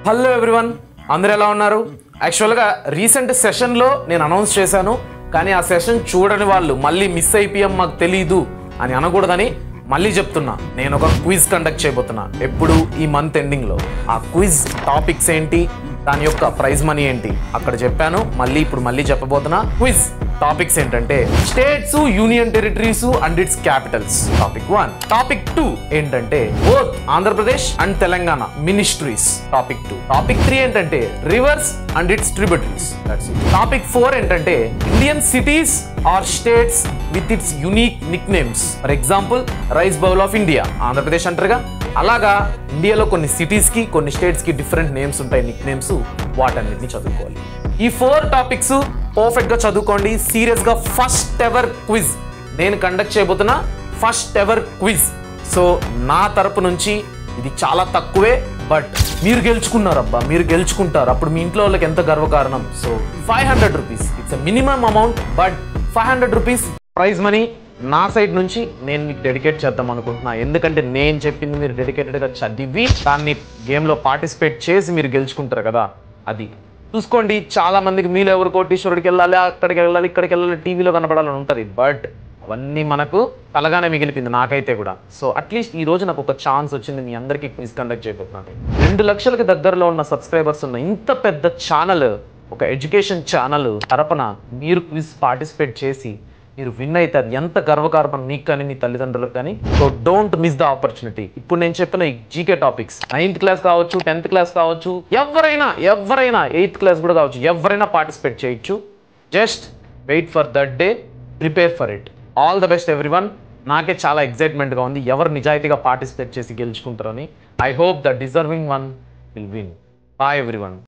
Hello everyone, అందరూ ఎలా ఉన్నారు? యాక్చువల్గా రీసెంట్ సెషన్లో నేను అనౌన్స్ చేశాను, కానీ ఆ సెషన్ చూడని వాళ్ళు మళ్ళీ మిస్ అయిపోయాం మాకు తెలీదు అని అనకూడదని మళ్ళీ చెప్తున్నా. నేను ఒక క్విజ్ కండక్ట్ చేయబోతున్నా ఎప్పుడు ఈ మంత్ ఎండింగ్లో. ఆ క్విజ్ టాపిక్స్ ఏంటి, దాని యొక్క ప్రైజ్ మనీ ఏంటి అక్కడ చెప్పాను, మళ్ళీ చెప్పబోతున్నా. క్విజ్ టాపిక్స్ ఏంటంటే states, union territories and its capitals, topic 1. Topic 2 ఏంటంటే both Andhra Pradesh and Telangana ministries, topic 2. Topic 3 ఏంటంటే rivers and its tributaries. Topic 4 ఏంటంటే Indian cities or states with its unique nicknames. For example rice bowl of India Andhra Pradesh అంటారుగా, అలాగా ఇండియాలో కొన్ని సిటీస్కి కొన్ని స్టేట్స్కి డిఫరెంట్ నేమ్స్ ఉంటాయి, నిక్ నేమ్స్. వాటన్నిటిని చదువుకోవాలి. ఈ 4 టాపిక్స్ పర్ఫెక్ట్గా చదువుకోండి. సీరియస్గా ఫస్ట్ ఎవర్ క్విజ్ నేను కండక్ట్ చేయబోతున్నా, ఫస్ట్ ఎవర్ క్విజ్. సో నా తరపు నుంచి ఇది చాలా తక్కువే, బట్ మీరు గెలుచుకున్నారు అబ్బా, మీరు గెలుచుకుంటారు. అప్పుడు మీ ఇంట్లో వాళ్ళకి ఎంత గర్వకారణం. So 500 rupees, it's minimum amount, but 500 rupees prize money నా సైడ్ నుంచి నేను మీకు డెడికేట్ చేద్దాం అనుకుంటున్నా. ఎందుకంటే నేను చెప్పింది మీరు డెడికేటెడ్గా చదివి దాన్ని గేమ్లో పార్టిసిపేట్ చేసి మీరు గెలుచుకుంటారు కదా, అది చూసుకోండి. చాలా మందికి మీరు ఎవరు కోటీశ్వరుడికి వెళ్ళాలి, అక్కడికి వెళ్ళాలి, ఇక్కడికి వెళ్ళాలి, టీవీలో కనపడాలని ఉంటుంది, బట్ అవన్నీ మనకు కలగానే మిగిలిపోయింది నాకైతే కూడా. సో అట్లీస్ట్ ఈ రోజు నాకు ఒక ఛాన్స్ వచ్చింది, మీ అందరికీ క్విజ్ కండక్ట్ చేయబోతున్నాను. 2 లక్షలకి దగ్గరలో ఉన్న సబ్స్క్రైబర్స్ ఉన్న ఇంత పెద్ద ఛానల్, ఒక ఎడ్యుకేషన్ ఛానల్ తరపున మీరు క్విజ్ పార్టిసిపేట్ చేసి మీరు విన్ అవుతారు. ఎంత గర్వకారణం నీకు కానీ నీ తల్లిదండ్రులకు కానీ. So don't miss the opportunity. ఇప్పుడు నేను చెప్పిన ఈ జీకే టాపిక్స్ 9th క్లాస్ కావచ్చు, 10th క్లాస్ కావచ్చు, ఎవరైనా 8th క్లాస్ కూడా కావచ్చు, ఎవరైనా పార్టిసిపేట్ చేయొచ్చు. Just wait for that day, prepare for it. All the best everyone. నాకే చాలా ఎక్సైట్మెంట్గా ఉంది ఎవరు నిజాయితీగా పార్టిసిపేట్ చేసి గెలుచుకుంటారని. I hope the deserving one will win. Bye everyone.